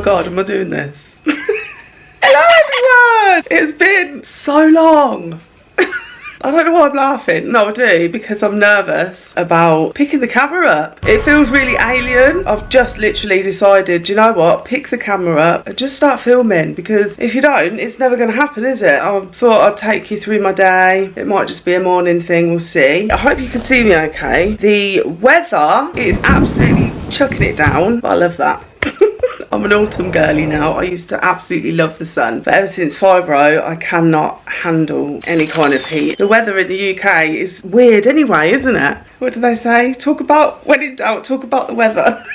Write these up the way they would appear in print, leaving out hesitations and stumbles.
god, am I doing this? Hello everyone! It's been so long. I don't know why I'm laughing. No, I do, because I'm nervous about picking the camera up. It feels really alien. I've just literally decided, do you know what? Pick the camera up and just start filming, because if you don't, it's never going to happen, is it? I thought I'd take you through my day. It might just be a morning thing, we'll see. I hope you can see me okay. The weather is absolutely chucking it down, but I love that. I'm an autumn girly now. I used to absolutely love the sun, but ever since fibro, I cannot handle any kind of heat. The weather in the UK is weird anyway, isn't it? What do they say? Talk about, when in doubt, talk about the weather.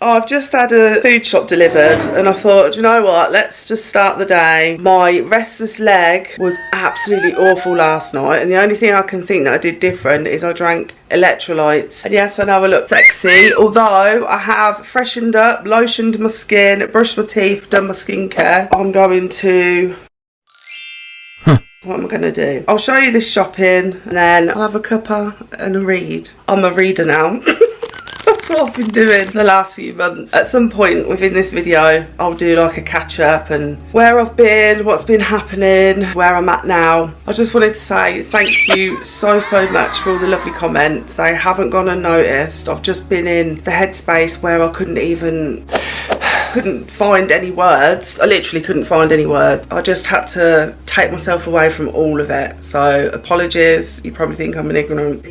I've just had a food shop delivered and I thought, do you know what, let's just start the day. My restless leg was absolutely awful last night, and the only thing I can think that I did different is I drank electrolytes. And yes, I know I look sexy, although I have freshened up, lotioned my skin, brushed my teeth, done my skincare. I'm going to... What am I going to do? I'll show you this shopping and then I'll have a cuppa and a read. I'm a reader now. That's what I've been doing the last few months. At some point within this video, I'll do like a catch up and where I've been, what's been happening, where I'm at now. I just wanted to say thank you so much for all the lovely comments. I haven't gone unnoticed. I've just been in the headspace where I couldn't find any words. I literally couldn't find any words. I just had to take myself away from all of it. So apologies. You probably think I'm an ignorant.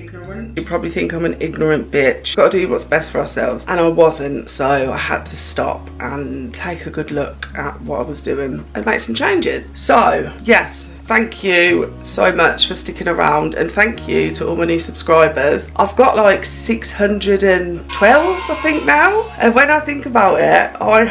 You probably think I'm an ignorant bitch. Got to do what's best for ourselves. And I wasn't, so I had to stop and take a good look at what I was doing and make some changes. So yes, thank you so much for sticking around, and thank you to all my new subscribers. I've got like 612 I think now, and when I think about it, I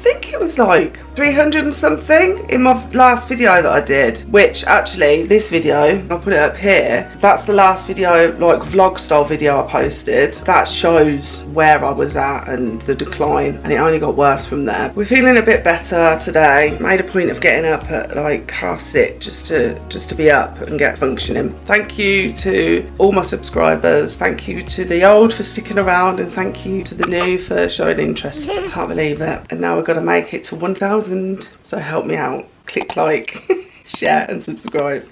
think it was like 300 and something in my last video that I did, which actually this video, I'll put it up here, that's the last video, like vlog style video I posted. That shows where I was at and the decline, and it only got worse from there. We're feeling a bit better today. Made a point of getting up at like 6:30 just to be up and get functioning. Thank you to all my subscribers, thank you to the old for sticking around, and thank you to the new for showing interest. I can't believe it. And now we've got to make it to 1,000, so help me out. Click like, share and subscribe.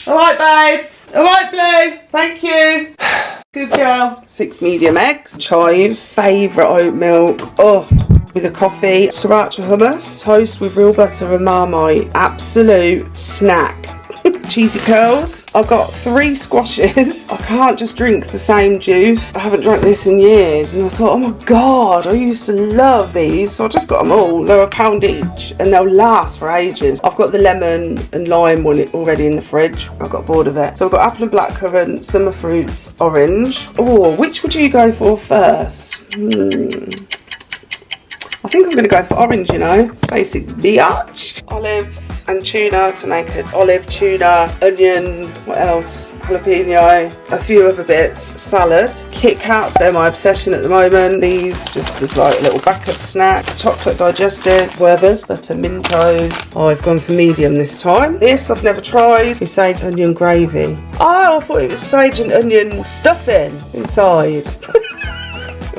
Alright babes, alright Blue, thank you. Good girl. 6 medium eggs, chives, favourite oat milk, oh, with a coffee, sriracha hummus, toast with real butter and Marmite, absolute snack. Cheesy curls. I've got 3 squashes. I can't just drink the same juice. I haven't drank this in years, and I thought, oh my god, I used to love these, so I just got them all. They're £1 each and they'll last for ages. I've got the lemon and lime one already in the fridge. I got bored of it. So I've got apple and blackcurrant, summer fruits, orange. Oh, which would you go for first? I think I'm going to go for orange, you know, basic biatch. Olives and tuna to make an olive, tuna, onion, what else? Jalapeno, a few other bits. Salad. Kit Kats, they're my obsession at the moment. These just as like a little backup snack. Chocolate digestives, Werther's, butter Mentos. Oh, I've gone for medium this time. This I've never tried. It's sage onion gravy. Oh, I thought it was sage and onion stuffing inside.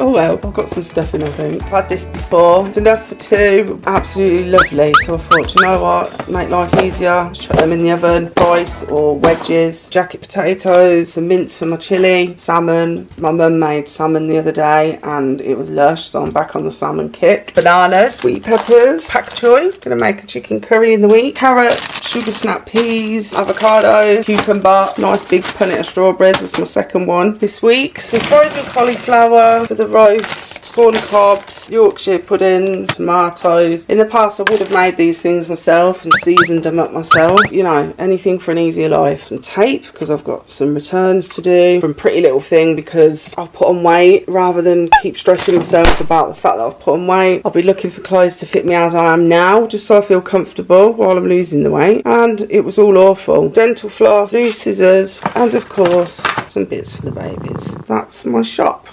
Oh well, I've got some stuffing I think. I've had this before. It's enough for 2. Absolutely lovely. So I thought, you know what? Make life easier. Just chuck them in the oven. Rice or wedges. Jacket potatoes. Some mince for my chilli. Salmon. My mum made salmon the other day and it was lush, so I'm back on the salmon kick. Bananas. Sweet peppers. Pak choy. Gonna make a chicken curry in the week. Carrots. Sugar snap peas. Avocado. Cucumber. Nice big punnet of strawberries. That's my second one this week. Some frozen cauliflower for the roast, corn cobs, Yorkshire puddings, tomatoes. In the past I would have made these things myself and seasoned them up myself, you know, anything for an easier life. Some tape because I've got some returns to do from Pretty Little Thing because I've put on weight. Rather than keep stressing myself about the fact that I've put on weight, I'll be looking for clothes to fit me as I am now, just so I feel comfortable while I'm losing the weight. And it was all awful. Dental floss, new scissors, and of course some bits for the babies. That's my shop.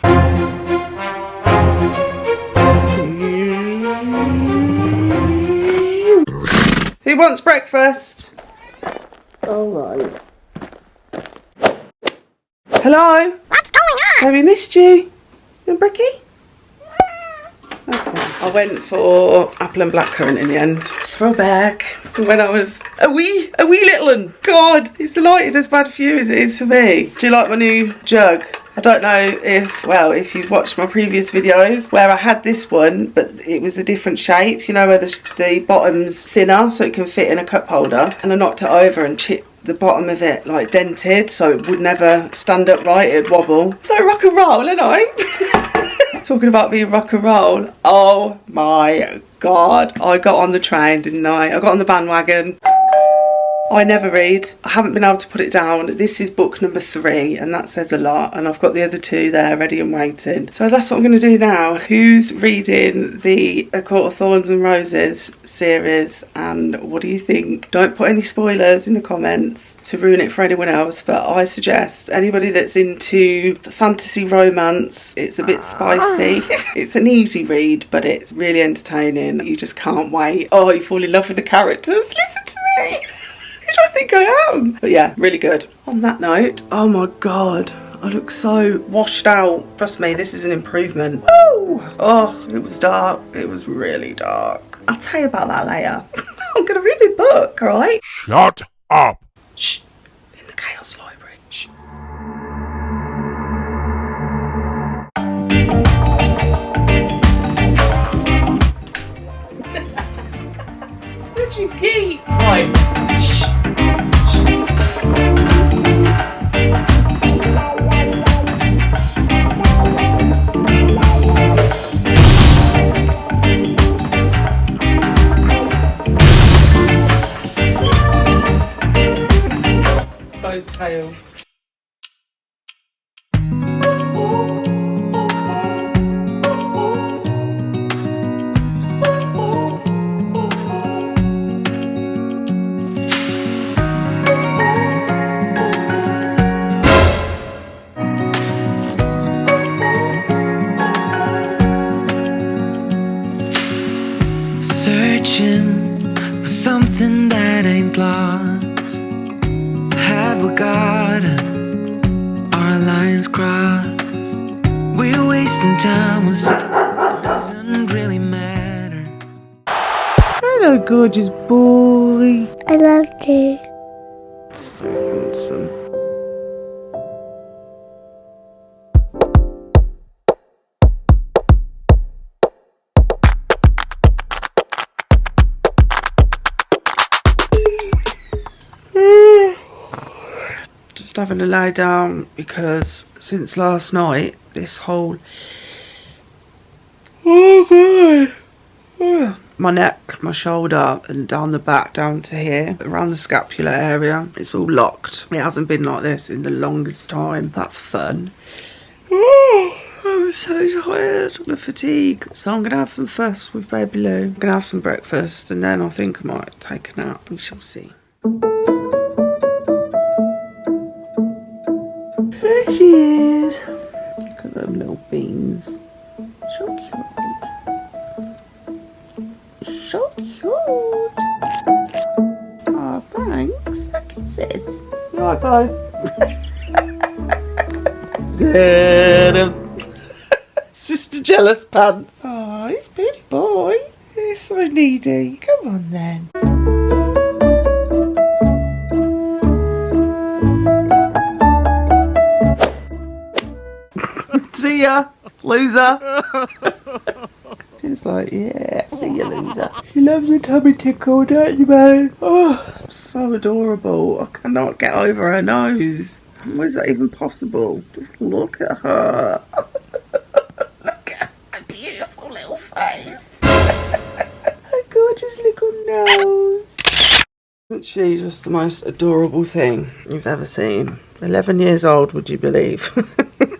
Who wants breakfast? All right. Hello? What's going on? Have we missed you? And Bricky? Okay. I went for apple and blackcurrant in the end. Throwback when I was a wee little one. God, it's delighted as bad for you as it is for me. Do you like my new jug? I don't know if you've watched my previous videos where I had this one, but it was a different shape, you know, where the bottom's thinner so it can fit in a cup holder, and I knocked it over and chipped the bottom of it, like dented, so it would never stand up right, it'd wobble. So rock and roll, ain't I? Talking about being rock and roll, oh my God, I got on the train, didn't I? I got on the bandwagon. I never read. I haven't been able to put it down. This is book number 3 and that says a lot, and I've got the other 2 there ready and waiting. So that's what I'm going to do now. Who's reading the A Court of Thorns and Roses series, and what do you think? Don't put any spoilers in the comments to ruin it for anyone else, but I suggest anybody that's into fantasy romance, it's a bit spicy. It's an easy read, but it's really entertaining. You just can't wait. Oh, you fall in love with the characters. Listen to me. Who do I think I am? But yeah, really good. On that note, oh my God, I look so washed out. Trust me, this is an improvement. Woo! Oh, it was dark. It was really dark. I'll tell you about that later. I'm gonna read my book, alright? Shut up! Shh. In the Chaos Library. Shh. Such a geek. Right. Shh. Tail. Searching for something that ain't lost. Have we got our lines crossed? We're wasting time on stuff that doesn't really matter. Hello, gorgeous boy. I love you. So handsome. Just having to lie down because since last night, this whole my neck, my shoulder, and down the back, down to here, around the scapular area, it's all locked. It hasn't been like this in the longest time. That's fun. I'm so tired. The fatigue. So I'm gonna have some fuss with baby Lou. I'm gonna have some breakfast, and then I think I might take a nap. We shall see. There she is. Look at them little beans. So cute. So cute. Oh, thanks. Look at this. You alright, Bo? It's just a jealous pants. Oh, he's a pretty boy. He's so needy. Come on then. See ya, loser. She's like, yeah, see ya, loser. She loves a tummy tickle, don't you, man? Oh, so adorable. I cannot get over her nose. How is that even possible? Just look at her. Look at her beautiful little face. Her gorgeous little nose. Isn't she just the most adorable thing you've ever seen? 11 years old, would you believe?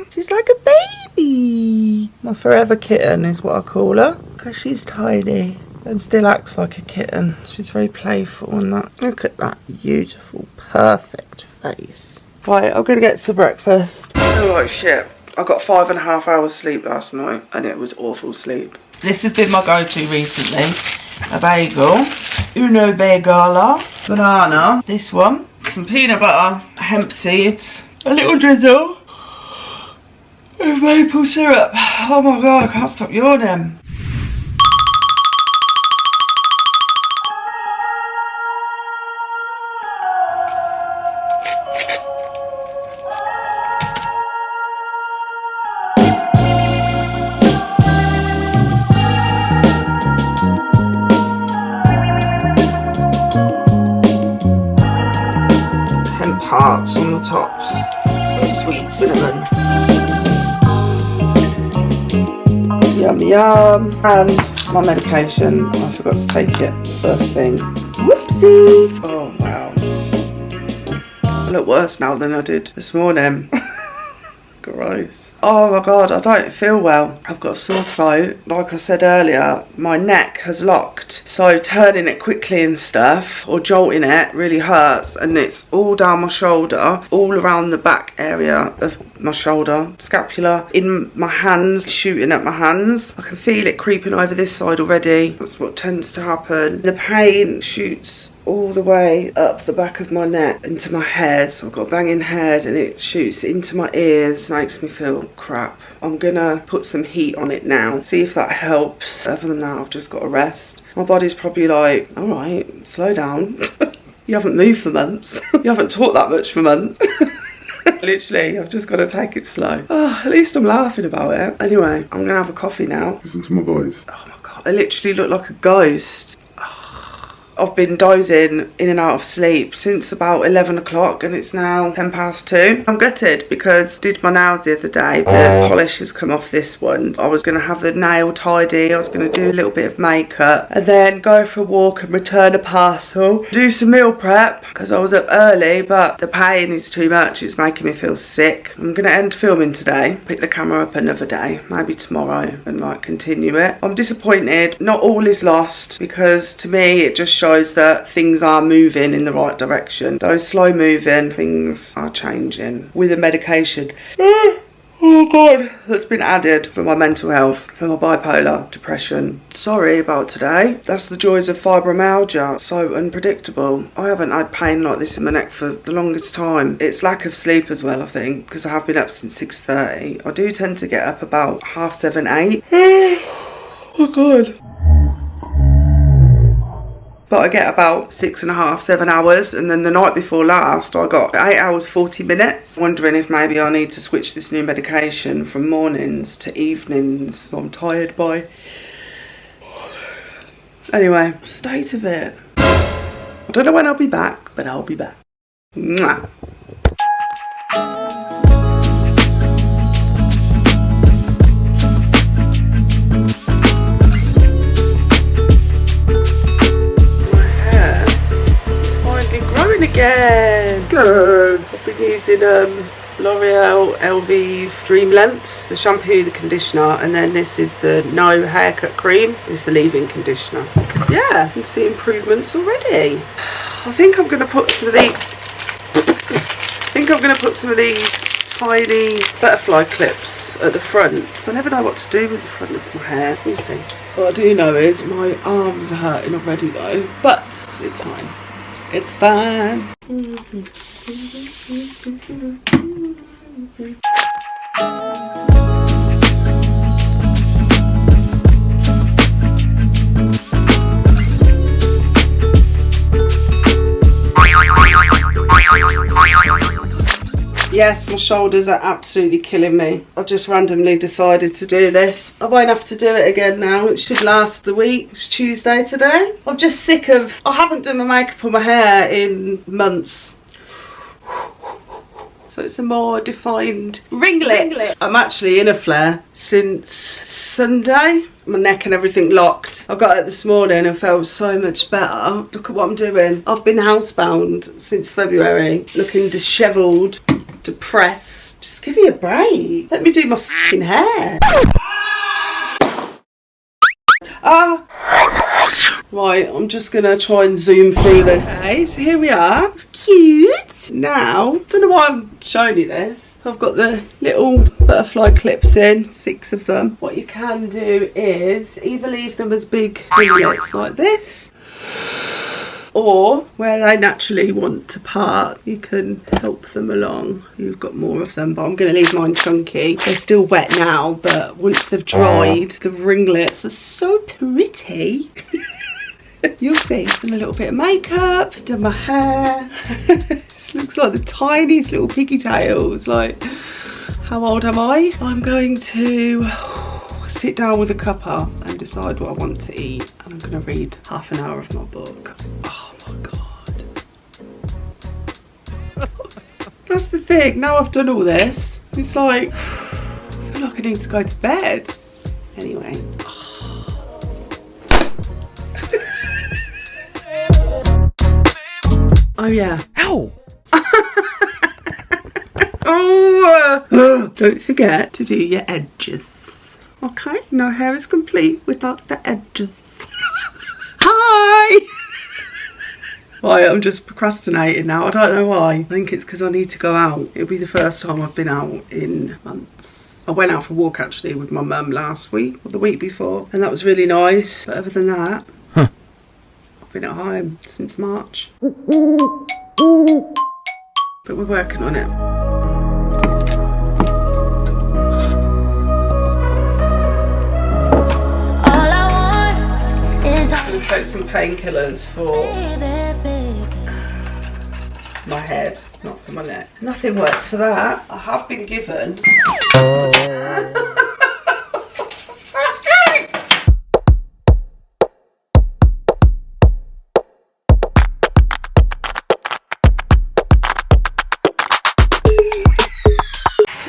She's like a baby. My forever kitten is what I call her, because she's tiny and still acts like a kitten. She's very playful and that. Look at that beautiful, perfect face. Right, I'm gonna get to breakfast. Oh shit, I got 5.5 hours sleep last night and it was awful sleep. This has been my go-to recently. A bagel, uno bagala, banana, this one, some peanut butter, hemp seeds, a little drizzle of maple syrup. Oh my god, I can't stop yawning. hearts on the top. Some sweet cinnamon. Yum yum. And my medication. I forgot to take it first thing. Whoopsie. Oh wow. I look worse now than I did this morning. Gross. Oh my god, I don't feel well. I've got a sore throat. Like I said earlier, my neck has locked. So turning it quickly and stuff, or jolting it, really hurts. And it's all down my shoulder, all around the back area of my shoulder, scapula, in my hands, shooting at my hands. I can feel it creeping over this side already. That's what tends to happen. The pain shoots all the way up the back of my neck into my head. So I've got a banging head and it shoots into my ears, makes me feel crap. I'm gonna put some heat on it now, see if that helps. Other than that, I've just got to rest. My body's probably like, all right, slow down. You haven't moved for months. You haven't talked that much for months. Literally, I've just got to take it slow. Oh, at least I'm laughing about it. Anyway, I'm gonna have a coffee now. Listen to my voice. Oh my god, I literally look like a ghost. I've been dozing in and out of sleep since about 11 o'clock and it's now 10 past 2. I'm gutted because I did my nails the other day. The polish has come off this one. I was going to have the nail tidy. I was going to do a little bit of makeup and then go for a walk and return a parcel. Do some meal prep because I was up early, but the pain is too much. It's making me feel sick. I'm going to end filming today. Pick the camera up another day, maybe tomorrow, and like continue it. I'm disappointed. Not all is lost because to me it just shows that things are moving in the right direction. Those slow moving things are changing with the medication. Oh god, that's been added for my mental health, for my bipolar, depression. Sorry about today. That's the joys of fibromyalgia. So unpredictable. I haven't had pain like this in my neck for the longest time. It's lack of sleep as well, I think, because I have been up since 6:30. I do tend to get up about 7:30, 8. Oh god. But I get about 6.5, 7 hours, and then the night before last I got 8 hours 40 minutes. Wondering if maybe I need to switch this new medication from mornings to evenings. I'm tired by. Anyway, state of it. I don't know when I'll be back, but I'll be back. Mwah. Again. Good. I've been using L'Oreal LV Dream Lengths, the shampoo, the conditioner, and then this is the No Haircut Cream. It's the leave-in conditioner. Yeah, I can see improvements already. I think I'm going to put some of these. Tiny butterfly clips at the front. I never know what to do with the front of my hair. We'll see. What I do know is my arms are hurting already though, but it's fine. It's fine. Yes, my shoulders are absolutely killing me. I just randomly decided to do this. I won't have to do it again now. It should last the week. It's Tuesday today. I'm just sick of... I haven't done my makeup on my hair in months. So it's a more defined ringlet. I'm actually in a flare since Sunday. My neck and everything locked. I got it this morning and felt so much better. Look at what I'm doing. I've been housebound since February, looking dishevelled, depressed. Just give me a break. Let me do my f***ing hair. Right, I'm just gonna try and zoom through this. Okay, so here we are. It's cute. Now, don't know why I'm showing you this. I've got the little butterfly clips in, 6 of them. What you can do is either leave them as big ringlets like this, or where they naturally want to part, you can help them along. You've got more of them, but I'm going to leave mine chunky. They're still wet now, but once they've dried, the ringlets are so pretty. You'll see. Done a little bit of makeup, done my hair. This looks like the tiniest little piggy tails. Like, how old am I? I'm going to sit down with a cuppa and decide what I want to eat. And I'm going to read half an hour of my book. Oh my God. That's the thing. Now I've done all this, it's like, I feel like I need to go to bed. Anyway. Oh yeah. Ow! Oh, don't forget to do your edges. Okay, no hair is complete without the edges. Hi! Right, I'm just procrastinating now. I don't know why. I think it's because I need to go out. It'll be the first time I've been out in months. I went out for a walk actually with my mum last week or the week before, and that was really nice. But other than that, I've been at home since March. But we're working on it. I'm going to take some painkillers for my head, not for my neck. Nothing works for that. I have been given. Can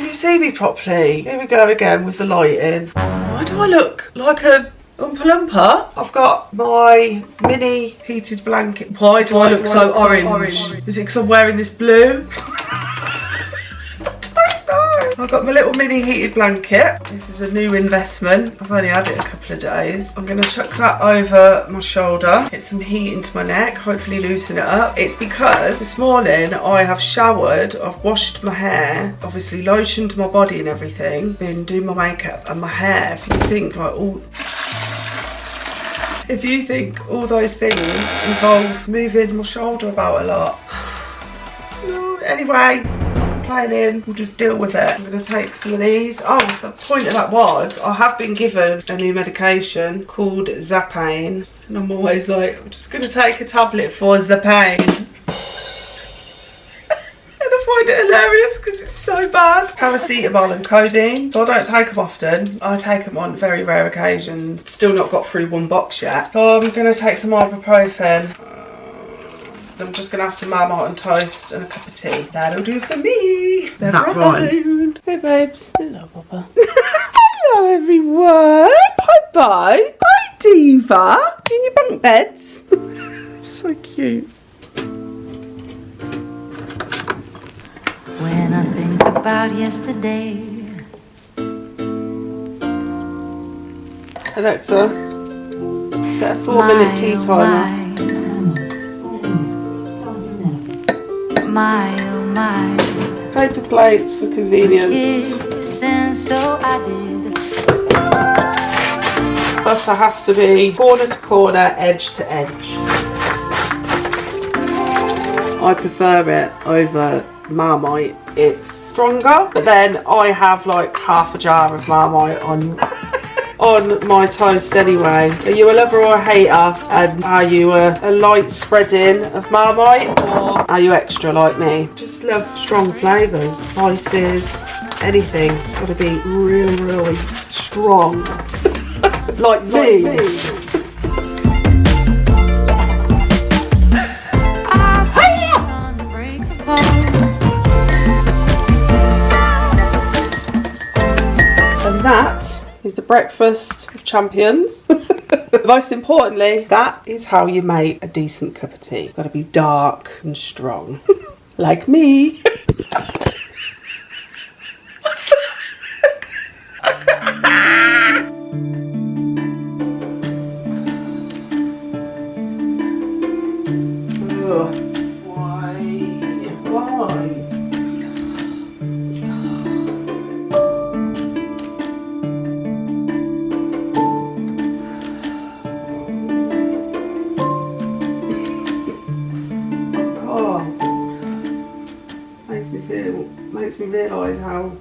you see me properly? Here we go again with the lighting. Why do I look like a Oompa Loompa? I've got my mini heated blanket. Why do I look so orange? Is it because I'm wearing this blue? I don't know. I've got my little mini heated blanket. This is a new investment. I've only had it a couple of days. I'm going to chuck that over my shoulder, get some heat into my neck, hopefully loosen it up. It's because this morning I have showered, I've washed my hair, obviously lotioned my body and everything, been doing my makeup and my hair. If you think all those things involve moving my shoulder about a lot. No, anyway, not complaining, we'll just deal with it. I'm going to take some of these. Oh, the point of that was, I have been given a new medication called Zapane. And I'm always like, I'm just going to take a tablet for Zapane. I find it hilarious because it's so bad. Paracetamol and codeine. So I don't take them often. I take them on very rare occasions. Still not got through one box yet. So I'm going to take some ibuprofen. I'm just going to have some Marmite and toast and a cup of tea. That'll do for me. That right. Hey babes. Hello Papa. Hello everyone. Hi bye. Hi Diva. In your bunk beds. So cute. When I think about yesterday. Alexa, set a 4-minute tea timer. My, oh my. Paper plates for convenience. And so I did. Butter has to be corner to corner, edge to edge. I prefer it over Marmite. It's stronger, but then I have like half a jar of Marmite on my toast anyway. Are you a lover or a hater? And are you a light spreading of Marmite, or are you extra like me? Just love strong flavours, spices, anything. It's got to be really, really strong. like me. And that is the breakfast of champions. Most importantly, that is how you make a decent cup of tea. It's got to be dark and strong. Like me. Makes me realise how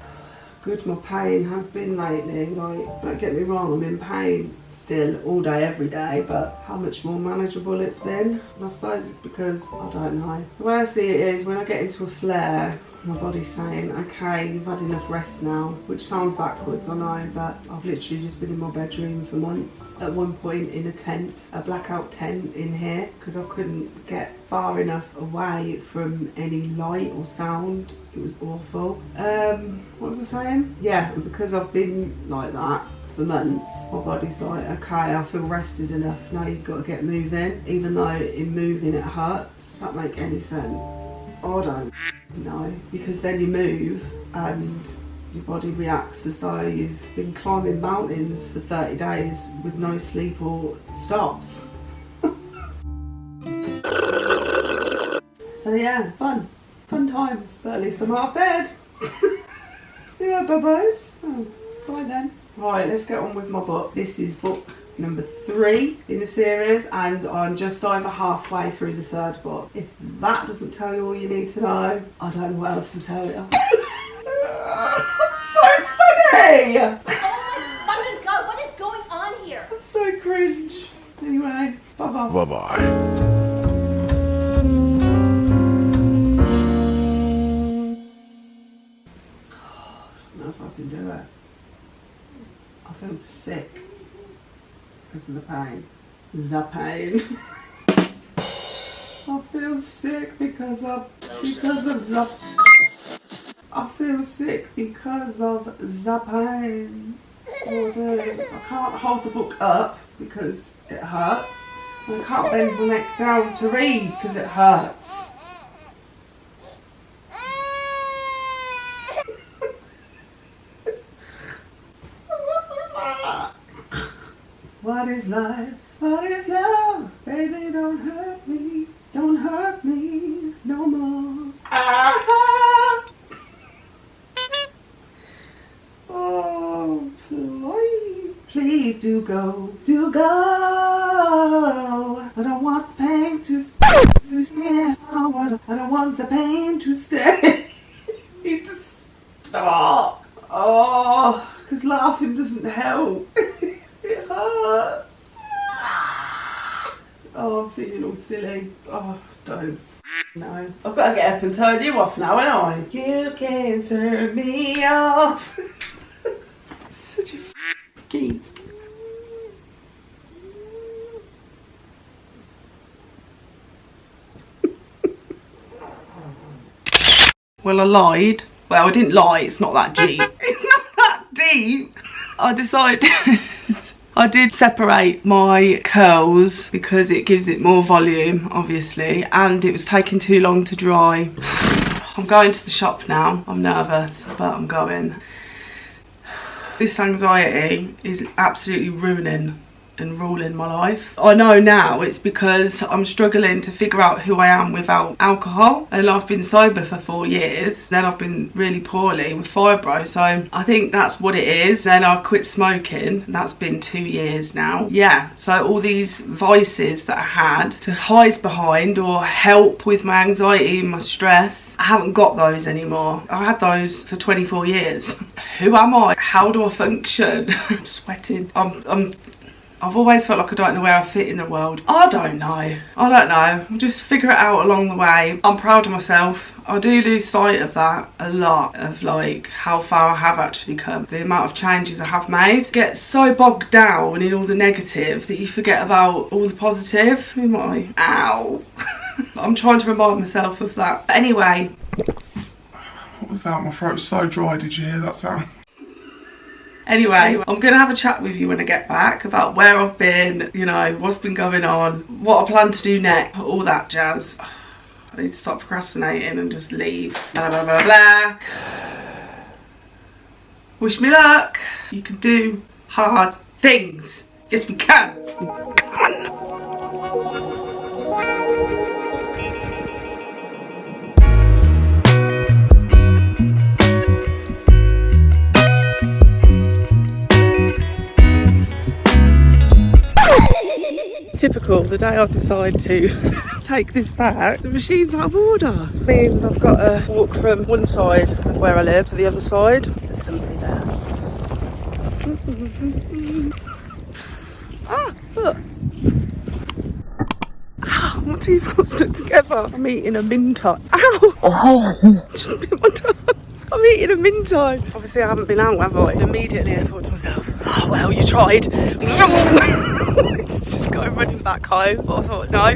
good my pain has been lately. Like, don't get me wrong, I'm in pain still all day, every day, but how much more manageable it's been. And I suppose it's because, I don't know. The way I see it is when I get into a flare, my body's saying, okay, you've had enough rest now, which sounds backwards, I know, but I've literally just been in my bedroom for months. At one point in a tent, a blackout tent in here, because I couldn't get far enough away from any light or sound. It was awful. What was I saying? Yeah, and because I've been like that for months, my body's like, okay, I feel rested enough, now you've got to get moving, even though in moving it hurts. Does that make any sense? I don't know, because then you move and your body reacts as though you've been climbing mountains for 30 days with no sleep or stops. So yeah, fun times, but at least I'm out of bed. Yeah, bye-byes. Oh, fine then. Right, let's get on with my book. This is book number 3 in the series, and I'm just over halfway through the 3rd book. If that doesn't tell you all you need to know, I don't know what else to tell you. So funny! Oh my fucking god, what is going on here? I'm so cringe. Anyway, bye-bye. Bye-bye. I don't know if I can do it. I feel sick because of the pain. The pain. I feel sick because of the. I feel sick because of the pain. Oh, dude. I can't hold the book up because it hurts. And I can't bend the neck down to read because it hurts. What is life? What is love? Baby, don't hurt me. Don't hurt me no more. Ah! Oh, please do go. Do go. I don't want the pain to stay. I don't want the pain to stay. Need to stop. Oh, because laughing doesn't help. It hurts. Oh, I'm feeling all silly. Oh, don't. No. I've got to get up and turn you off now, ain't I? You can turn me off. Such a geek. Well, I lied. Well, I didn't lie. It's not that deep. It's not that deep. I decided I did separate my curls because it gives it more volume, obviously, and it was taking too long to dry. I'm going to the shop now. I'm nervous, but I'm going. This anxiety is absolutely ruining and ruling my life. I know now it's because I'm struggling to figure out who I am without alcohol, and I've been sober for 4 years. Then I've been really poorly with fibro, so I think that's what it is. Then I quit smoking, that's been 2 years now. Yeah, so all these vices that I had to hide behind or help with my anxiety and my stress, I haven't got those anymore. I had those for 24 years. Who am I? How do I function? I'm sweating. I've always felt like I don't know where I fit in the world. I don't know. I'll just figure it out along the way. I'm proud of myself. I do lose sight of that a lot, of like how far I have actually come. The amount of changes I have made. Get so bogged down in all the negative that you forget about all the positive. Who am I? Ow. I'm trying to remind myself of that. But anyway. What was that? My throat's so dry. Did you hear that sound? Anyway, I'm going to have a chat with you when I get back about where I've been, you know, what's been going on, what I plan to do next, all that jazz. I need to stop procrastinating and just leave. Blah, blah, blah, blah. Wish me luck. You can do hard things. Yes, we can. Typical, the day I decide to take this back, the machine's out of order. Means I've got to walk from one side of where I live to the other side. There's somebody there. teeth got stuck together. I'm eating a minto. Ow! Just bit my tongue. I'm eating a minto. Obviously I haven't been out, have I? Immediately I thought to myself, oh well, you tried. Just go running back home. But I thought, no,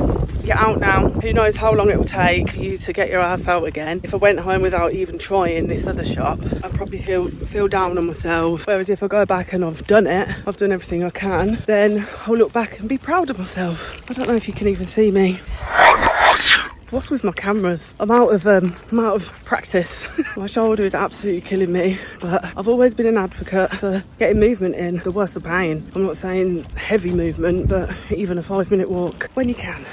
you're out now. Who knows how long it will take for you to get your ass out again. If I went home without even trying this other shop, I'd probably feel down on myself. Whereas if I go back and I've done it, I've done everything I can, then I'll look back and be proud of myself. I don't know if you can even see me. What's with my cameras? I'm out of practice. My shoulder is absolutely killing me, but I've always been an advocate for getting movement in, the worse the pain. I'm not saying heavy movement, but even a 5-minute walk when you can.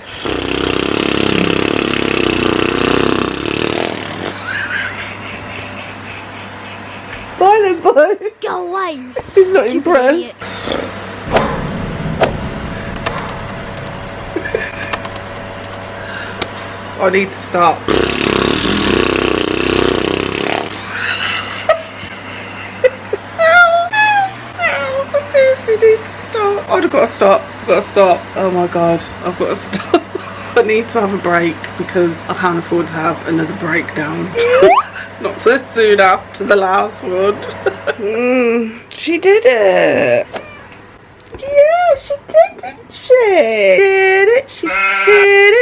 Bye then, bye. Go away, you He's not stupid impressed. idiot. I need to stop. I seriously need to stop. I've got to stop. I've got to stop. Oh my god, I've got to stop. I need to have a break because I can't afford to have another breakdown. Not so soon after the last one. She did it. Yeah, she did, didn't she? Did it, she did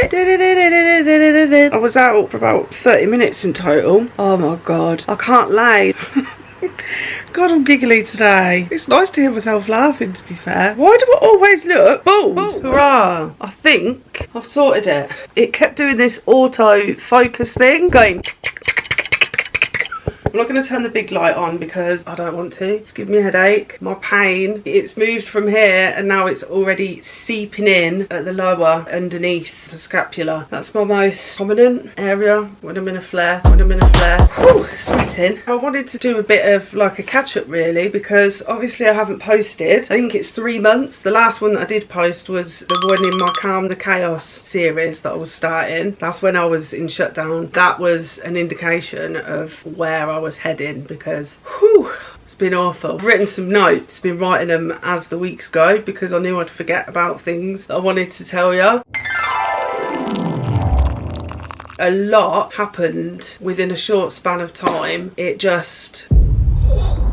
it. I was out for about 30 minutes in total. Oh my god, I can't lie. God, I'm giggly today. It's nice to hear myself laughing, to be fair. Why do I always look bald? Hurrah. I think I've sorted it. It kept doing this auto focus thing, going. I'm not going to turn the big light on because I don't want to. It's giving me a headache. My pain, it's moved from here and now it's already seeping in at the lower underneath the scapula. That's my most prominent area when I'm in a flare. Ooh, sweating. I wanted to do a bit of like a catch up really because obviously I haven't posted. I think it's 3 months. The last one that I did post was the one in my Calm the Chaos series that I was starting. That's when I was in shutdown. That was an indication of where I was heading because whew, it's been awful. I've written some notes, been writing them as the weeks go because I knew I'd forget about things that I wanted to tell you. A lot happened within a short span of time. It just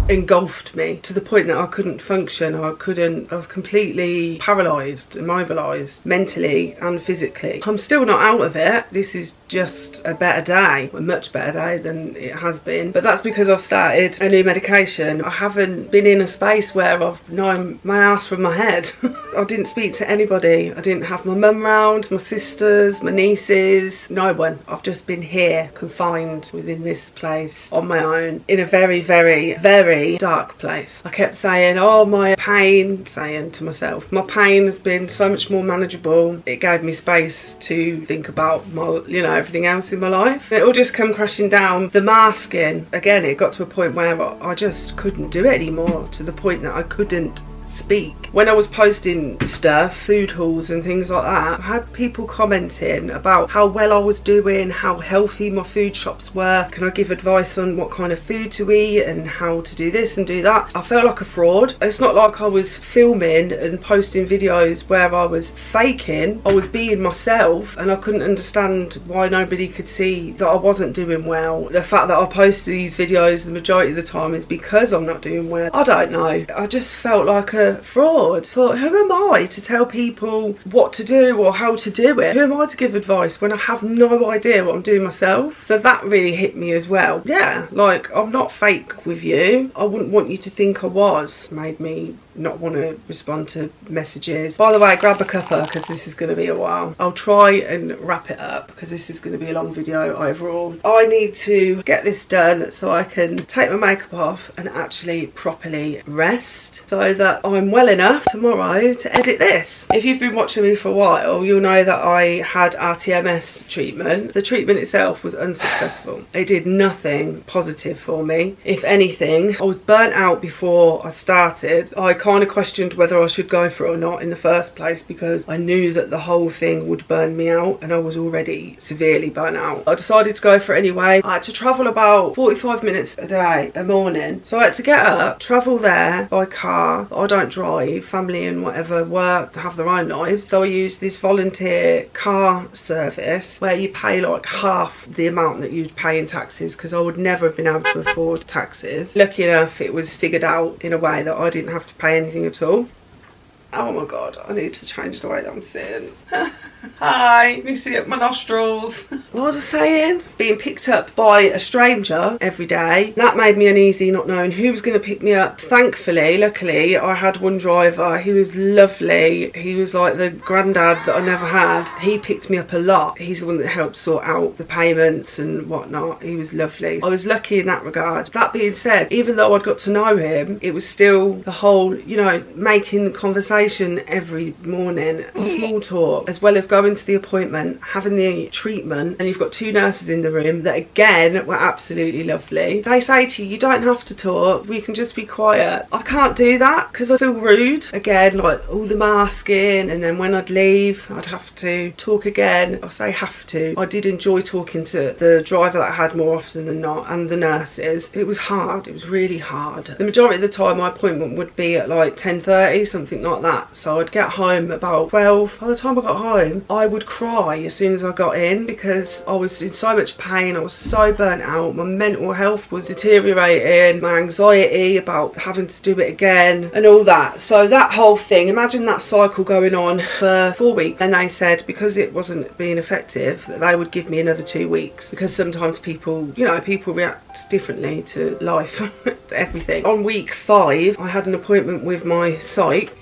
engulfed me to the point that I couldn't function. I was completely paralysed, immobilised, mentally and physically. I'm still not out of it. This is just a better day, a much better day than it has been. But that's because I've started a new medication. I haven't been in a space where I've known my ass from my head. I didn't speak to anybody. I didn't have my mum round, my sisters, my nieces, no one. I've just been here, confined within this place on my own in a very, very, very dark place. I kept saying, oh, my pain, saying to myself, my pain has been so much more manageable. It gave me space to think about my, you know, everything else in my life. It all just come crashing down. The masking, again, it got to a point where I just couldn't do it anymore, to the point that I couldn't speak. When I was posting stuff, food hauls and things like that, I had people commenting about how well I was doing, how healthy my food shops were. Can I give advice on what kind of food to eat and how to do this and do that? I felt like a fraud. It's not like I was filming and posting videos where I was faking. I was being myself and I couldn't understand why nobody could see that I wasn't doing well. The fact that I post these videos the majority of the time is because I'm not doing well. I don't know. I just felt like a fraud. Thought, who am I to tell people what to do or how to do it? Who am I to give advice when I have no idea what I'm doing myself? So that really hit me as well. Yeah, like, I'm not fake with you. I wouldn't want you to think I was. Made me not want to respond to messages. By the way, grab a cuppa because this is going to be a while. I'll try and wrap it up because this is going to be a long video overall. I need to get this done so I can take my makeup off and actually properly rest so that I'm well enough tomorrow to edit this. If you've been watching me for a while, you'll know that I had RTMS treatment. The treatment itself was unsuccessful. It did nothing positive for me. If anything, I was burnt out before I started. I kind of questioned whether I should go for it or not in the first place, because I knew that the whole thing would burn me out and I was already severely burnt out. I decided to go for it anyway. I had to travel about 45 minutes a morning. So I had to get up, travel there by car. I don't drive, family and whatever work have their own lives. So I used this volunteer car service where you pay like half the amount that you'd pay in taxis, because I would never have been able to afford taxis. Lucky enough, it was figured out in a way that I didn't have to pay anything at all. Oh my god, I need to change the way that I'm sitting. Hi, you see up my nostrils. What was I saying? Being picked up by a stranger every day. That made me uneasy, not knowing who was going to pick me up. Thankfully, luckily, I had one driver. He was lovely. He was like the granddad that I never had. He picked me up a lot. He's the one that helped sort out the payments and whatnot. He was lovely. I was lucky in that regard. That being said, even though I'd got to know him, it was still the whole, you know, making conversation every morning, small talk, as well as going to the appointment, having the treatment, and you've got two nurses in the room that again were absolutely lovely. They say to you, you don't have to talk, we can just be quiet. I can't do that because I feel rude. Again, like all the masking, and then when I'd leave I'd have to talk again. I say have to. I did enjoy talking to the driver that I had more often than not, and the nurses. It was hard, it was really hard. The majority of the time my appointment would be at like 10:30, something like that. So I'd get home about 12. By the time I got home, I would cry as soon as I got in because I was in so much pain. I was so burnt out. My mental health was deteriorating. My anxiety about having to do it again and all that. So that whole thing, imagine that cycle going on for 4 weeks. And they said because it wasn't being effective that they would give me another 2 weeks, because sometimes people, you know, people react differently to life, to everything. On week 5, I had an appointment with my psych.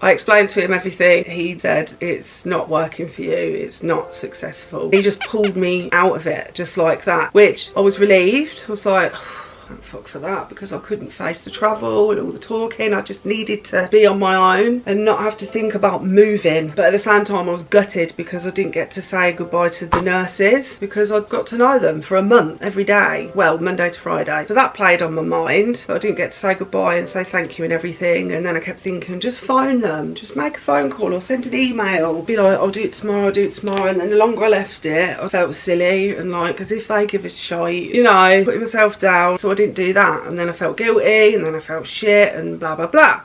I explained to him everything. He said it's not working for you, it's not successful. He just pulled me out of it just like that, which I was relieved. I was like, thank fuck for that, because I couldn't face the travel and all the talking. I just needed to be on my own and not have to think about moving. But at the same time I was gutted because I didn't get to say goodbye to the nurses, because I'd got to know them for a month every day, well, Monday to Friday. So that played on my mind, but I didn't get to say goodbye and say thank you and everything. And then I kept thinking, just phone them, just make a phone call or send an email, be like, I'll do it tomorrow, I'll do it tomorrow. And then the longer I left it, I felt silly and like as if they give a shite, you know, putting myself down. So I didn't do that, and then I felt guilty, and then I felt shit and blah blah blah.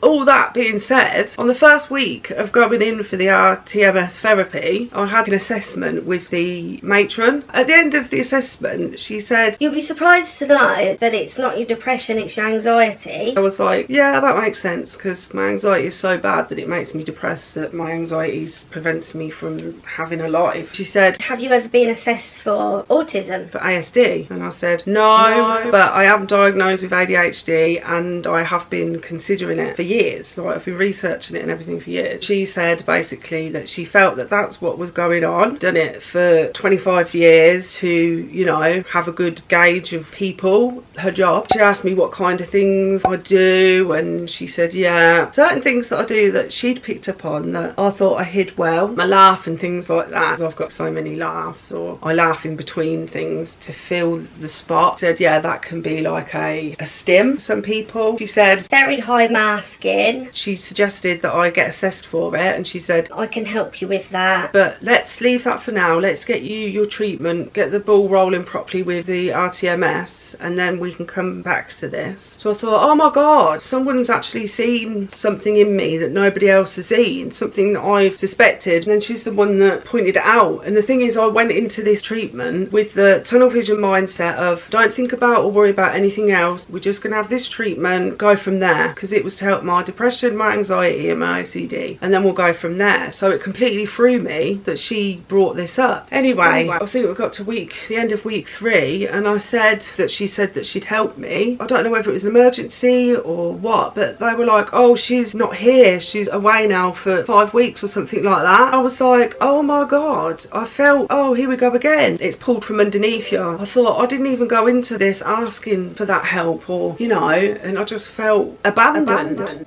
All that being said, on the first week of going in for the RTMS therapy, I had an assessment with the matron. At the end of the assessment, she said, You'll be surprised to know that it's not your depression, it's your anxiety. I was like, yeah, that makes sense, because my anxiety is so bad that it makes me depressed, that my anxiety prevents me from having a life. She said, Have you ever been assessed for autism? for ASD? And I said, no, but I am diagnosed with ADHD and I have been considering it for years. So I've been researching it and everything for years. She said basically that she felt that that's what was going on. Done it for 25 years to, you know, have a good gauge of people, her job. She asked me what kind of things I do, and she said, yeah, certain things that I do that she'd picked up on that I thought I hid well. My laugh and things like that. I've got so many laughs, or I laugh in between things to fill the spot. She said, yeah, that can be like a stim for some people. She said, Very high masking. she suggested that I get assessed for it, and she said, I can help you with that. but let's leave that for now. Let's get you your treatment, get the ball rolling properly with the RTMS, and then we can come back to this. So I thought, oh my god, someone's actually seen something in me that nobody else has seen, something that I've suspected, and then she's the one that pointed it out. And the thing is, I went into this treatment with the tunnel vision mindset of don't think about or worry about anything else, we're just gonna have this treatment, go from there, because it was to help my depression, my anxiety and my OCD, and then we'll go from there. So it completely threw me that she brought this up. Anyway, I think we got to the end of week 3, and I said that she said that she'd help me. I don't know whether it was an emergency or what, but they were like, oh, she's not here, she's away now for 5 weeks or something like that. I was like, oh my god, I felt, oh, here we go again, it's pulled from underneath you. I thought I didn't even go into this asking for that help, or, you know, and I just felt abandoned.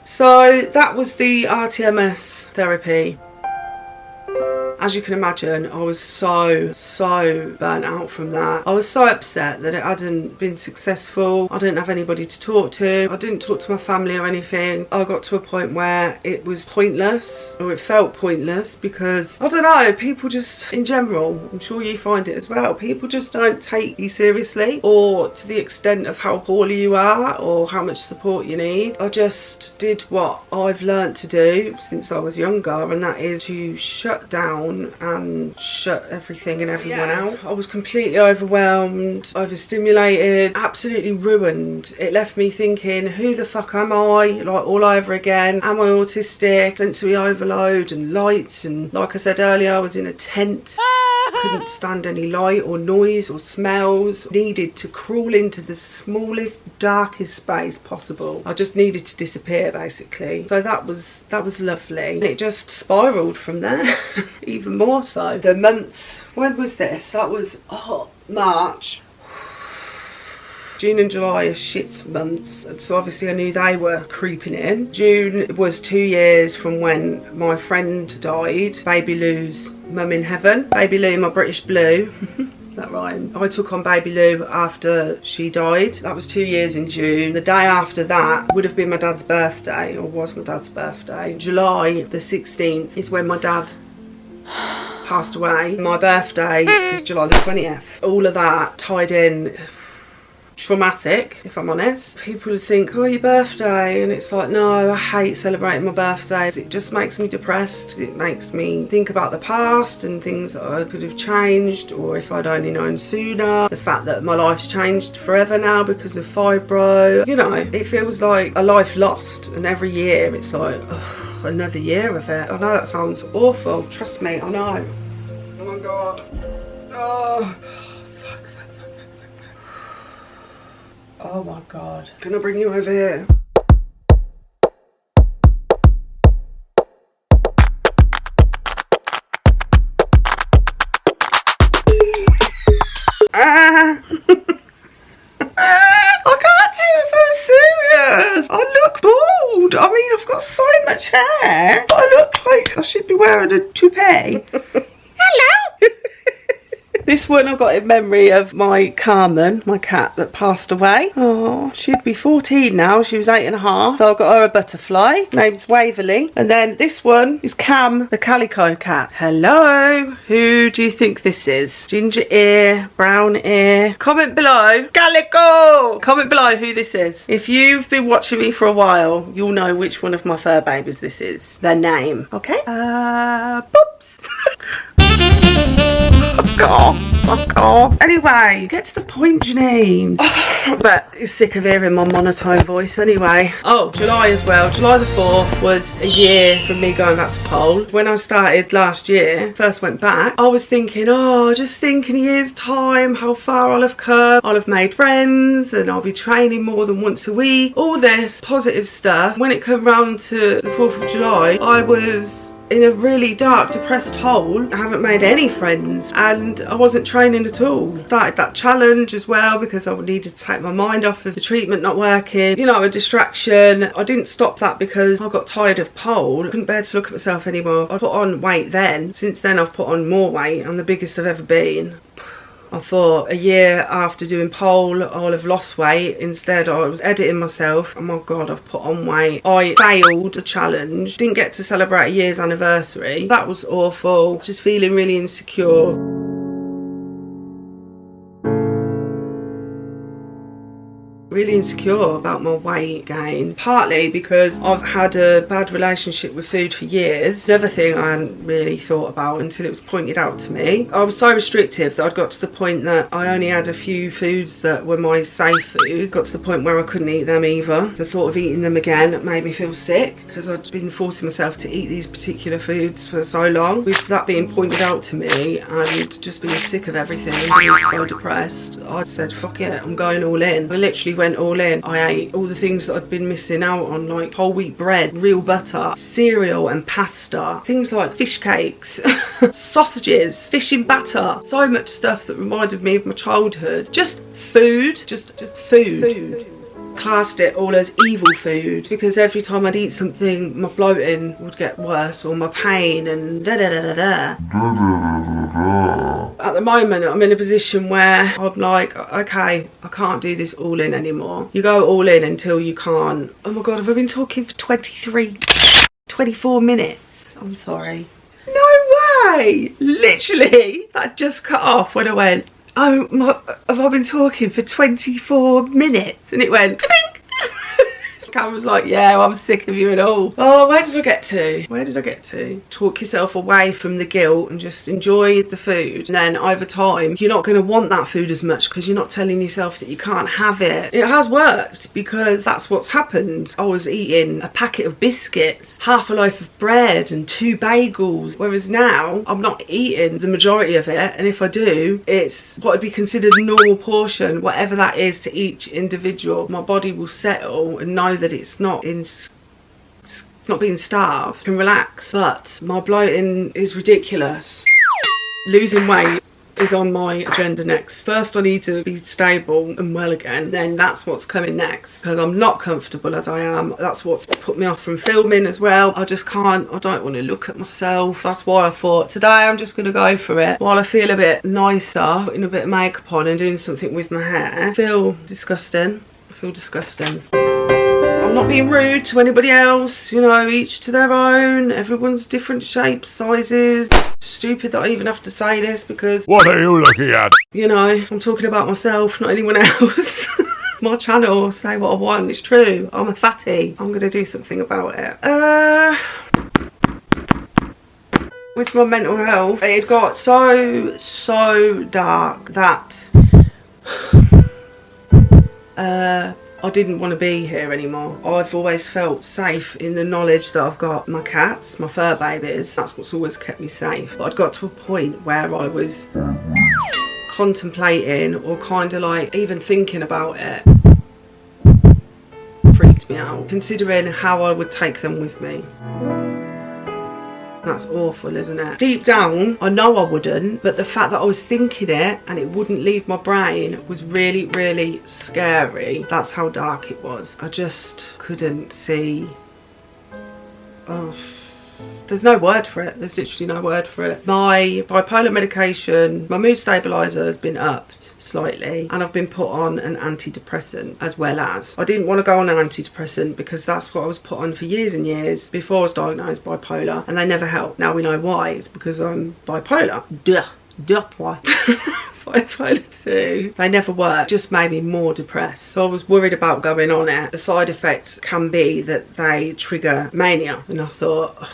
So that was the RTMS therapy. as you can imagine, I was so burnt out from that. I was so upset that it hadn't been successful. I didn't have anybody to talk to. I didn't talk to my family or anything. I got to a point where it was pointless, or it felt pointless, because I don't know, people just in general, I'm sure you find it as well, people just don't take you seriously, or to the extent of how poorly you are or how much support you need. I just did what I've learnt to do since I was younger, and that is to shut down and shut everything and everyone out. I was completely overwhelmed, overstimulated, absolutely ruined. It left me thinking, who the fuck am I? Like, all over again. Am I autistic? Sensory overload and lights, and like I said earlier, I was in a tent. Couldn't stand any light or noise or smells. Needed to crawl into the smallest, darkest space possible. I just needed to disappear, basically. So that was lovely. And it just spiraled from there. Even more so. The months, when was this? That was March. June and July are shit months, and so obviously I knew they were creeping in. June was 2 years from when my friend died, Baby Lou's mum in heaven. Baby Lou, my British Blue. That rhymed. I took on Baby Lou after she died. That was 2 years in June. The day after that would have been my dad's birthday, or was my dad's birthday. July the 16th is when my dad passed away. My birthday is July the 20th. All of that tied in. Traumatic, if I'm honest. People would think, oh, your birthday, and it's like, no, I hate celebrating my birthdays. It just makes me depressed. It makes me think about the past and things that I could have changed, or if I'd only known sooner. The fact that my life's changed forever now because of fibro. You know, it feels like a life lost, and every year it's like, oh, another year of it. I know that sounds awful, trust me, I know. Oh my god. Oh. Oh my god. Can I bring you over here? I can't take it so serious. I look bald. I mean, I've got so much hair. I look like I should be wearing a toupee. Hello. This one I got in memory of my Carmen, my cat that passed away. Oh, she'd be 14 now. She was 8.5. So I got her a butterfly named Waverly. And then this one is Cam, the calico cat. Hello. Who do you think this is? Ginger ear, brown ear. Comment below. Calico! Comment below who this is. If you've been watching me for a while, you'll know which one of my fur babies this is. Their name. Okay? Boops. Oh. Anyway, get to the point, Janine. But you're sick of hearing my monotone voice anyway. Oh, July as well. July the 4th was a year from me going back to pole. When I started last year, first went back, I was thinking, oh, just think in a year's time how far I'll have come. I'll have made friends and I'll be training more than once a week. All this positive stuff. When it came round to the 4th of July, I was in a really dark, depressed hole. I haven't made any friends and I wasn't training at all. Started that challenge as well because I needed to take my mind off of the treatment not working, you know, a distraction. I didn't stop that because I got tired of pole. I couldn't bear to look at myself anymore. I put on weight then. Since then I've put on more weight. I'm the biggest I've ever been. I thought a year after doing pole I'll have lost weight. Instead I was editing myself. Oh my god, I've put on weight. I failed the challenge. Didn't get to celebrate a year's anniversary. That was awful. Just feeling really insecure. Really insecure about my weight gain, partly because I've had a bad relationship with food for years. Another thing I hadn't really thought about until it was pointed out to me. I was so restrictive that I'd got to the point that I only had a few foods that were my safe food. Got to the point where I couldn't eat them either. The thought of eating them again made me feel sick because I'd been forcing myself to eat these particular foods for so long. With that being pointed out to me and just being sick of everything and being so depressed, I said, fuck it, I'm going all in. I literally went all in. I ate all the things that I'd been missing out on, like whole wheat bread, real butter, cereal and pasta, things like fish cakes, sausages, fish in batter, so much stuff that reminded me of my childhood. Just food, just food. classed it all as evil food because every time I'd eat something, my bloating would get worse or my pain and da da da da da. At the moment, I'm in a position where I'm like, okay, I can't do this all in anymore. You go all in until you can't. Oh my God, have I been talking for 24 minutes? I'm sorry. No way! Literally, that just cut off when I went, oh my, have I been talking for 24 minutes? And it went, Cam was like, yeah, well, I'm sick of you and all. Oh, where did I get to? Where did I get to? Talk yourself away from the guilt and just enjoy the food. And then over time, you're not going to want that food as much because you're not telling yourself that you can't have it. It has worked because that's what's happened. I was eating a packet of biscuits, half a loaf of bread and 2 bagels. Whereas now, I'm not eating the majority of it. And if I do, it's what would be considered a normal portion, whatever that is to each individual. My body will settle and know that it's not being starved, can relax. But my bloating is ridiculous. Losing weight is on my agenda next. First I need to be stable and well again, then that's what's coming next, because I'm not comfortable as I am. That's what's put me off from filming as well. I just can't, I don't want to look at myself. That's why I thought today I'm just going to go for it while I feel a bit nicer, putting a bit of makeup on and doing something with my hair. I feel disgusting. I'm not being rude to anybody else, you know, each to their own. Everyone's different shapes, sizes. Stupid that I even have to say this because... What are you looking at? You know, I'm talking about myself, not anyone else. My channel, say what I want, it's true. I'm a fatty. I'm going to do something about it. With my mental health, it got so dark that... I didn't want to be here anymore. I've always felt safe in the knowledge that I've got my cats, my fur babies. That's what's always kept me safe. But I'd got to a point where I was contemplating or kind of like even thinking about it. Freaked me out. Considering how I would take them with me. That's awful, isn't it? Deep down, I know I wouldn't, but the fact that I was thinking it and it wouldn't leave my brain was really, really scary. That's how dark it was. I just couldn't see... Oh, there's no word for it. There's literally no word for it. My bipolar medication, my mood stabiliser has been upped slightly, and I've been put on an antidepressant as well as. I didn't want to go on an antidepressant because that's what I was put on for years and years before I was diagnosed bipolar, and they never helped. Now we know why. It's because I'm bipolar. Duh why? Bipolar 2. They never worked, just made me more depressed. So I was worried about going on it. The side effects can be that they trigger mania, and I thought...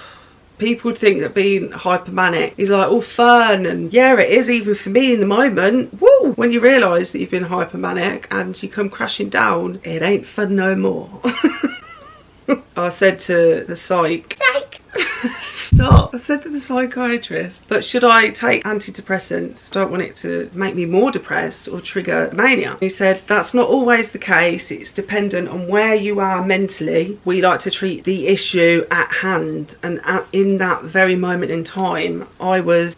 People would think that being hypermanic is like all fun, and yeah, it is even for me in the moment. Woo! When you realise that you've been hypermanic and you come crashing down, it ain't fun no more. I said to the psych. Stop. I said to the psychiatrist, but should I take antidepressants? Don't want it to make me more depressed or trigger mania. He said that's not always the case. It's dependent on where you are mentally. We like to treat the issue at hand, and in that very moment in time I was...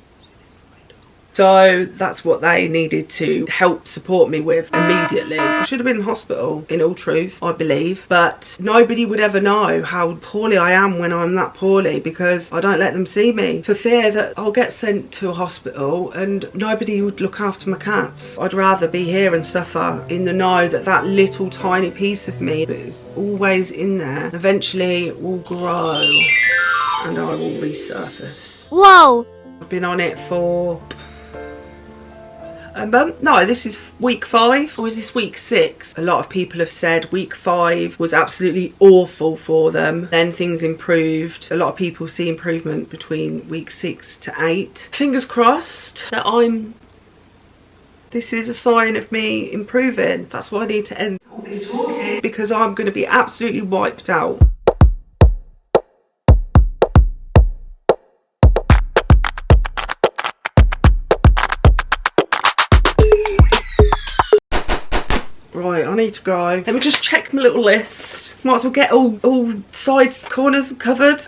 So that's what they needed to help support me with immediately. I should have been in hospital, in all truth, I believe. But nobody would ever know how poorly I am when I'm that poorly, because I don't let them see me, for fear that I'll get sent to a hospital and nobody would look after my cats. I'd rather be here and suffer in the know that that little tiny piece of me that is always in there eventually will grow and I will resurface. Whoa! I've been on it for... no, this is week 5, or is this week 6? A lot of people have said week 5 was absolutely awful for them. Then things improved. A lot of people see improvement between week 6 to 8. Fingers crossed that this is a sign of me improving. That's why I need to end all this talking, because I'm going to be absolutely wiped out. Right, I need to go. Let me just check my little list. Might as well get all sides, corners covered.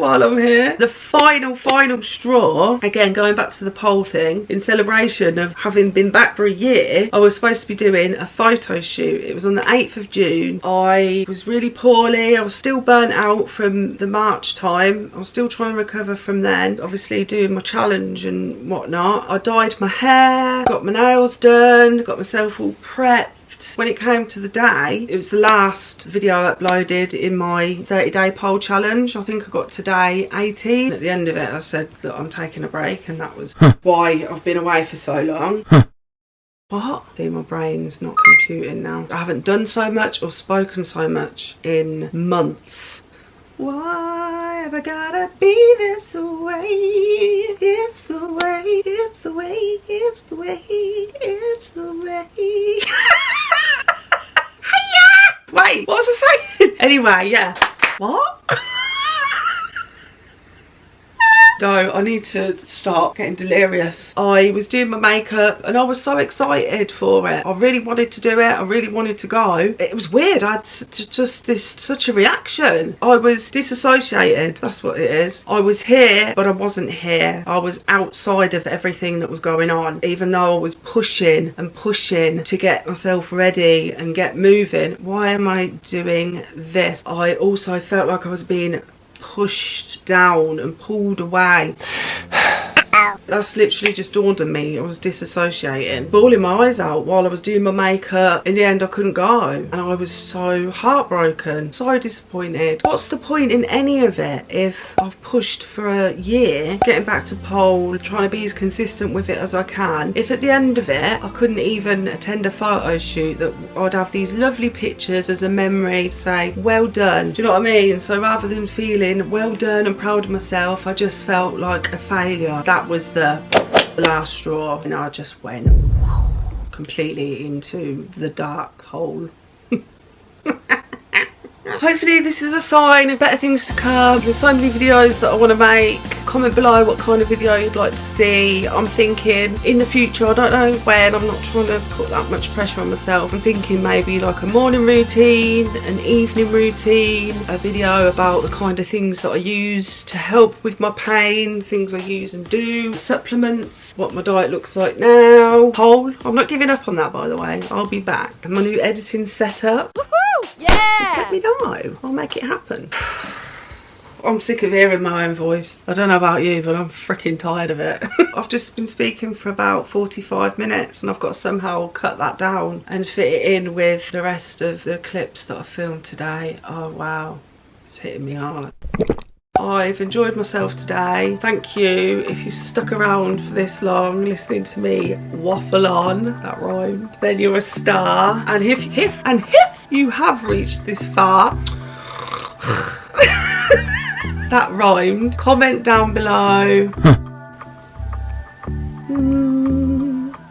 while I'm here. The final straw, again going back to the pole thing, in celebration of having been back for a year, I was supposed to be doing a photo shoot. It was on the 8th of June. I was really poorly. I was still burnt out from the March time. I was still trying to recover from then, obviously doing my challenge and whatnot. I dyed my hair, got my nails done, got myself all prepped. When it came to the day, it was the last video I uploaded in my 30-day pole challenge. I think I got to day 18. At the end of it, I said that I'm taking a break, and that was why I've been away for so long. What? See, my brain's not computing now. I haven't done so much or spoken so much in months. Why have I gotta be this way? It's the way, it's the way, it's the way, it's the way. Wait, what was I saying? Anyway, yeah. What? No, I need to start getting delirious. I was doing my makeup and I was so excited for it. I really wanted to do it. I really wanted to go. It was weird. I had such a reaction. I was disassociated. That's what it is. I was here, but I wasn't here. I was outside of everything that was going on. Even though I was pushing and pushing to get myself ready and get moving. Why am I doing this? I also felt like I was being pushed down and pulled away. That's literally just dawned on me. I was disassociating, bawling my eyes out while I was doing my makeup. In the end, I couldn't go, and I was so heartbroken, so disappointed. What's the point in any of it if I've pushed for a year, getting back to pole, trying to be as consistent with it as I can, if at the end of it I couldn't even attend a photo shoot that I'd have these lovely pictures as a memory to say, well done. Do you know what I mean? So rather than feeling well done and proud of myself, I just felt like a failure. That was the last straw, and I just went completely into the dark hole. Hopefully this is a sign of better things to come. There's so many videos that I want to make. Comment below what kind of video you'd like to see. I'm thinking in the future, I don't know when, I'm not trying to put that much pressure on myself. I'm thinking maybe like a morning routine, an evening routine, a video about the kind of things that I use to help with my pain, things I use and do, supplements, what my diet looks like now. Pole, I'm not giving up on that, by the way. I'll be back. And my new editing setup. Just let me know. I'll make it happen. I'm sick of hearing my own voice. I don't know about you, but I'm freaking tired of it. I've just been speaking for about 45 minutes and I've got to somehow cut that down and fit it in with the rest of the clips that I filmed today. Oh wow, it's hitting me hard. I've enjoyed myself today. Thank you if you stuck around for this long listening to me waffle on. That rhymed. Then you're a star. And if you have reached this far, that rhymed. Comment down below.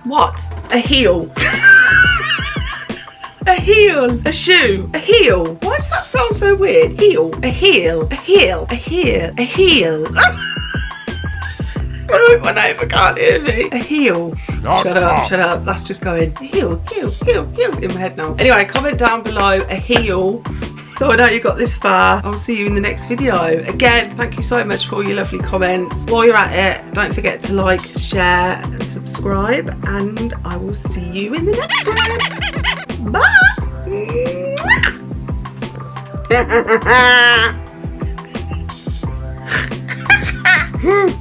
What? A heel. A heel, a shoe, a heel. Why does that sound so weird? Heel, a heel, a heel, a heel, a heel. I hope my neighbour can't hear me. A heel. Shut up. That's just going a heel, heel, heel, heel in my head now. Anyway, comment down below a heel so I know you got this far. I'll see you in the next video. Again, thank you so much for all your lovely comments. While you're at it, don't forget to like, share and subscribe, and I will see you in the next one. Bye!